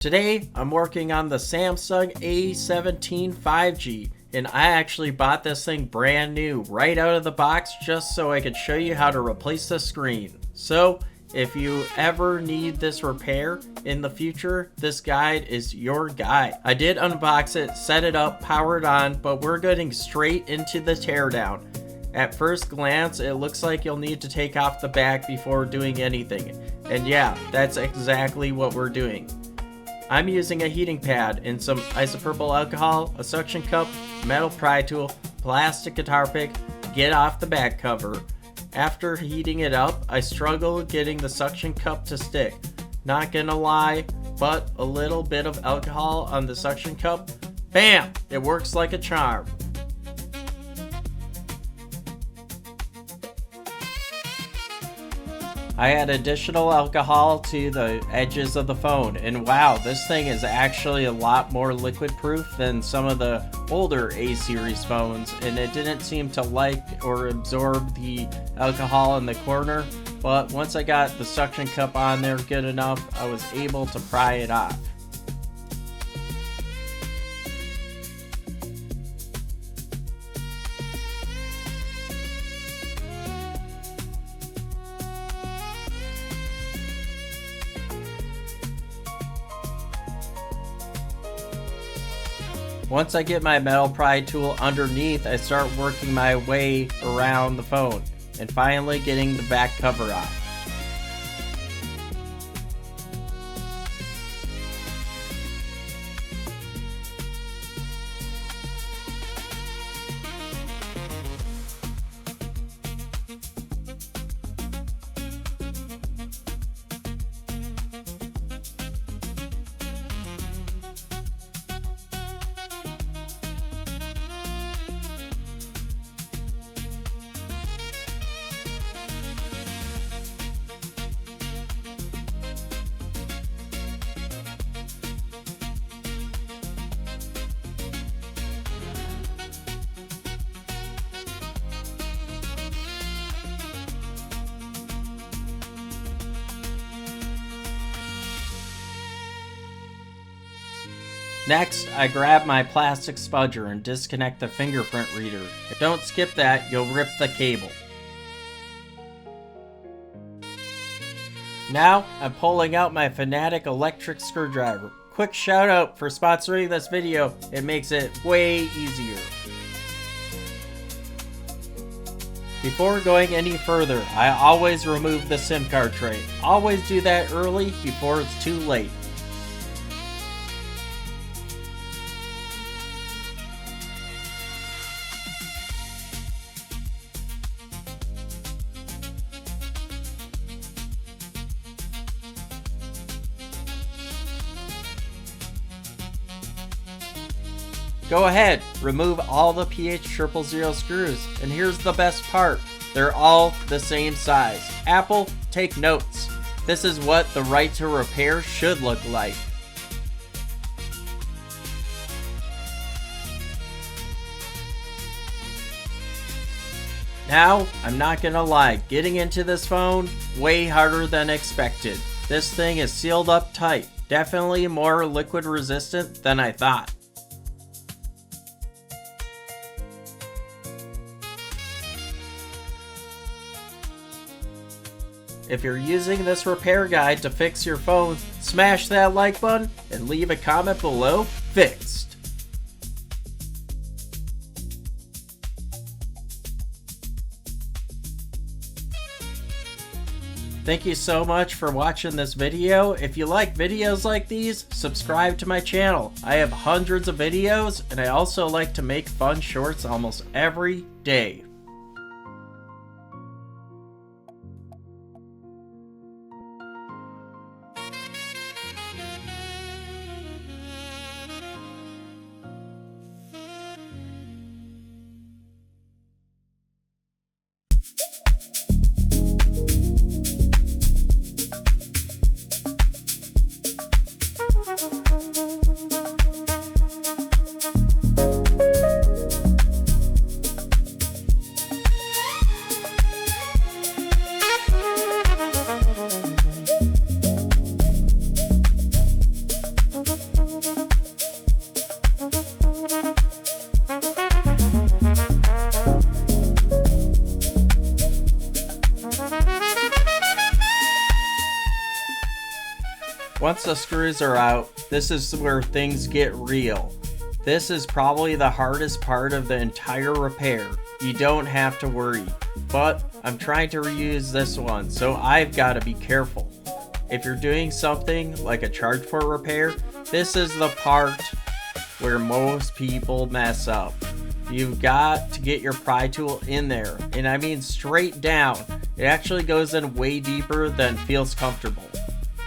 Today, I'm working on the Samsung A17 5G, and I actually bought this thing brand new right out of the box just so I could show you how to replace the screen. So, if you ever need this repair in the future, this guide is your guide. I did unbox it, set it up, power it on, but we're getting straight into the teardown. At first glance, it looks like you'll need to take off the back before doing anything. And yeah, that's exactly what we're doing. I'm using a heating pad and some isopropyl alcohol, a suction cup, metal pry tool, plastic guitar pick, get off the back cover. After heating it up, I struggle getting the suction cup to stick. Not gonna lie, but a little bit of alcohol on the suction cup, bam! It works like a charm. I add additional alcohol to the edges of the phone, and wow, this thing is actually a lot more liquid proof than some of the older A-series phones, and it didn't seem to like or absorb the alcohol in the corner, but once I got the suction cup on there good enough, I was able to pry it off. Once I get my metal pry tool underneath, I start working my way around the phone and finally getting the back cover off. Next, I grab my plastic spudger and disconnect the fingerprint reader. Don't skip that, you'll rip the cable. Now, I'm pulling out my Fanatic electric screwdriver. Quick shout out for sponsoring this video, it makes it way easier. Before going any further, I always remove the SIM card tray. Always do that early before it's too late. Go ahead, remove all the PH000 screws, and here's the best part, they're all the same size. Apple, take notes. This is what the right to repair should look like. Now, I'm not gonna lie, getting into this phone, way harder than expected. This thing is sealed up tight, definitely more liquid resistant than I thought. If you're using this repair guide to fix your phone, smash that like button and leave a comment below, fixed. Thank you so much for watching this video. If you like videos like these, subscribe to my channel. I have hundreds of videos, and I also like to make fun shorts almost every day. once the screws are out, this is where things get real. This is probably the hardest part of the entire repair. You don't have to worry, but I'm trying to reuse this one, so I've got to be careful. If you're doing something like a charge port repair, this is the part where most people mess up. You've got to get your pry tool in there, and I mean straight down. It actually goes in way deeper than feels comfortable.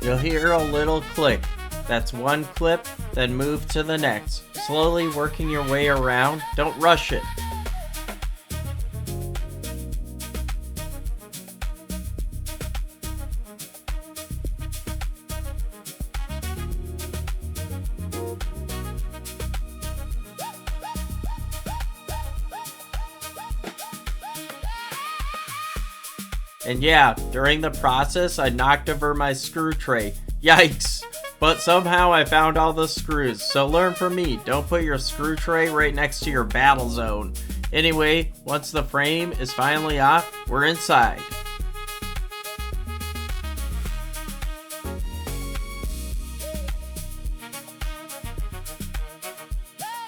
You'll hear a little click. That's one clip, then move to the next, slowly working your way around. Don't rush it. And yeah, during the process, I knocked over my screw tray. Yikes! But somehow I found all the screws, so learn from me. Don't put your screw tray right next to your battle zone. Anyway, once the frame is finally off, we're inside.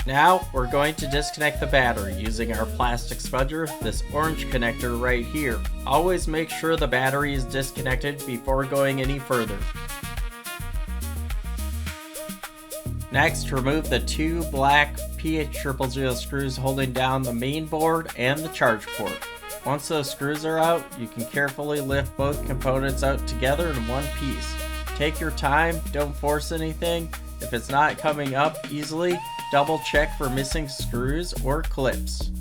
Now, we're going to disconnect the battery using our plastic spudger, this orange connector right here. Always make sure the battery is disconnected before going any further. Next, remove the two black PH000 screws holding down the main board and the charge port. Once those screws are out, you can carefully lift both components out together in one piece. Take your time, don't force anything. If it's not coming up easily, double check for missing screws or clips.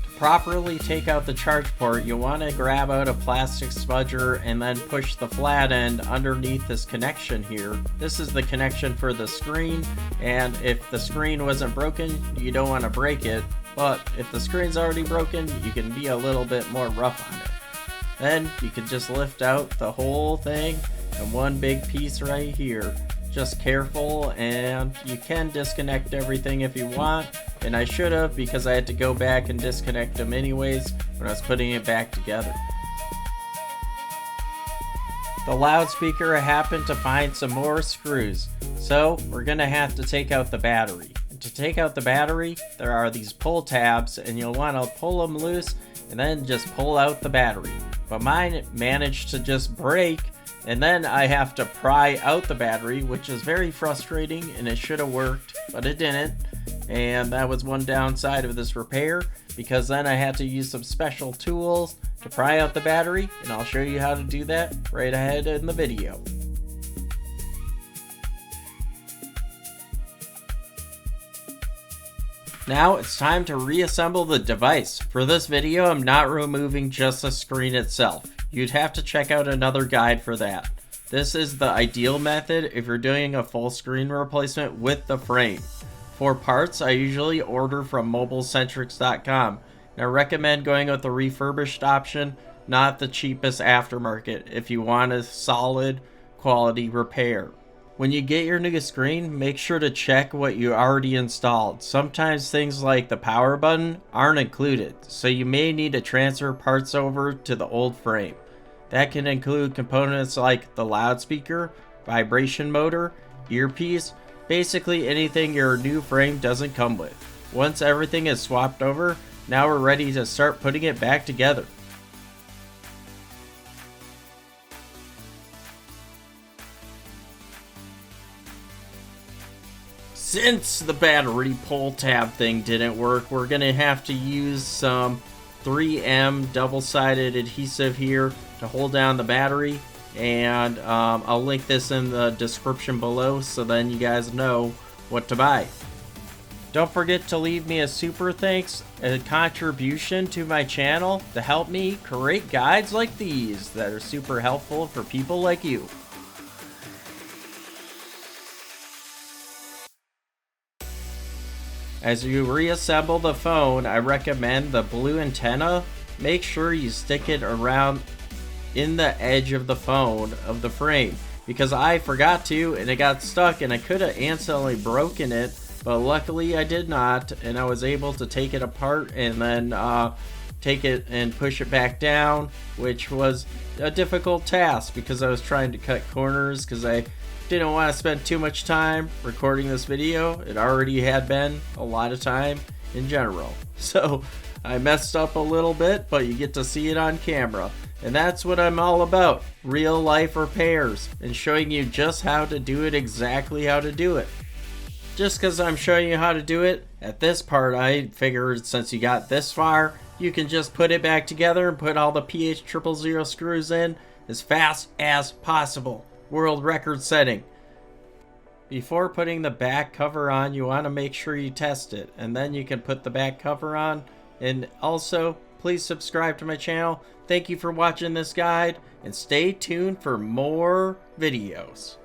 To properly take out the charge port, you'll want to grab out a plastic spudger and then push the flat end underneath this connection here. This is the connection for the screen, and if the screen wasn't broken, you don't want to break it, but if the screen's already broken, you can be a little bit more rough on it. Then you can just lift out the whole thing in one big piece right here. Just careful, and you can disconnect everything if you want, and I should have because I had to go back and disconnect them anyways when I was putting it back together. The loudspeaker, I happened to find some more screws, so we're gonna have to take out the battery. And to take out the battery, there are these pull tabs, and you'll want to pull them loose and then just pull out the battery. But mine managed to just break, and then I have to pry out the battery, which is very frustrating, and it should have worked, but it didn't. And that was one downside of this repair, because then I had to use some special tools to pry out the battery, and I'll show you how to do that right ahead in the video. Now it's time to reassemble the device. For this video, I'm not removing just the screen itself. You'd have to check out another guide for that. This is the ideal method if you're doing a full screen replacement with the frame. For parts, I usually order from mobilecentrics.com, and I recommend going with the refurbished option, not the cheapest aftermarket, if you want a solid quality repair. When you get your new screen, make sure to check what you already installed. Sometimes things like the power button aren't included, so you may need to transfer parts over to the old frame. That can include components like the loudspeaker, vibration motor, earpiece, basically anything your new frame doesn't come with. Once everything is swapped over, now we're ready to start putting it back together. Since the battery pull tab thing didn't work, we're going to have to use some 3M double-sided adhesive here to hold down the battery, and I'll link this in the description below so then you guys know what to buy. Don't forget to leave me a super thanks, a contribution to my channel to help me create guides like these that are super helpful for people like you. As you reassemble the phone, I recommend the blue antenna. Make sure you stick it around in the edge of the phone of the frame. because I forgot to, and it got stuck, and I could have instantly broken it, but luckily I did not, and I was able to take it apart and then take it and push it back down, which was a difficult task because I was trying to cut corners because I didn't want to spend too much time recording this video. It already had been a lot of time in general, so I messed up a little bit, but you get to see it on camera. And that's what I'm all about, real life repairs, and showing you just how to do it, exactly how to do it. Just because I'm showing you how to do it, at this part I figured since you got this far, you can just put it back together and put all the PH000 screws in as fast as possible. World record setting. Before putting the back cover on, you want to make sure you test it, and then you can put the back cover on. And also, please subscribe to my channel. Thank you for watching this guide, and stay tuned for more videos.